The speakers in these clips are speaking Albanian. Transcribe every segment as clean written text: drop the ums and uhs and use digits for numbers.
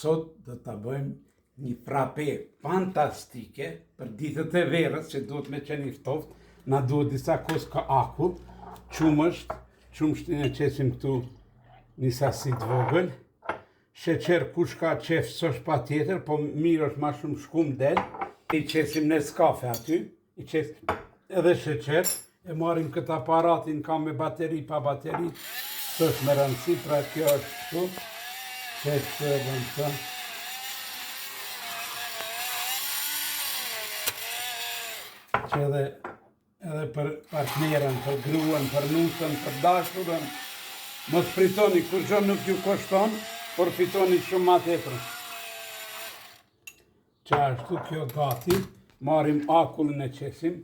Sot do të bëjmë një frape fantastike për ditët e verës, që duhet me qenë i ftoftë. Na duhet disa koska akull, qumshtin e qesim këtu një sasi të vogël. Sheqer kush ka qef s'osh pa tjetër, po mirë është ma shumë shkum del. I qesim Nescafe aty, i qesim edhe sheqer, e marim këtë aparatin, ka me bateri, pa bateri, s'osh me rëndësi, pra kjo është këtu. Që e bëjmë të. Që edhe për partnerën, për gruan, për nusën, për dashurën, mos fritoni, kur gjë nuk ju koshton, por fitoni shumë ma tepër. Që ashtu kjo gati, marim akullin e qesim.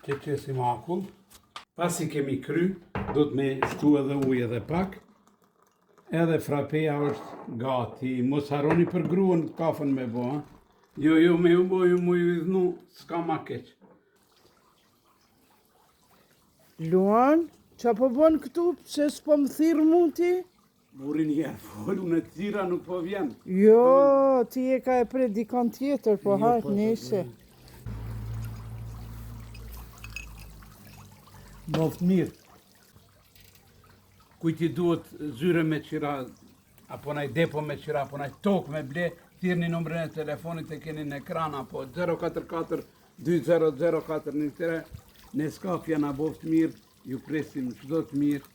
Që qesim akull. Pasi kemi kry, do të me shtu edhe ujë edhe pak. Edhe frapeja është gati. Mos harroni për gruan kafën me bo, ha? Jo, me ju bo, ju mu ju idhnu, s'ka ma keq. Luan, qa po bon këtu, pse s'po më thirë mu ti? Burin jerë, folu në tira nuk po vjen. Jo, ti e ka e pre dikon tjetër, po hajt nese. Boft mirë. Kujti duhet zyre me qira, apo naj depo me qira, apo naj tokë me ble, thirrni numrin e telefonit e keni në ekran, apo 044 2004 13. Nescafe na boft mirë, ju presim çdo të mirë.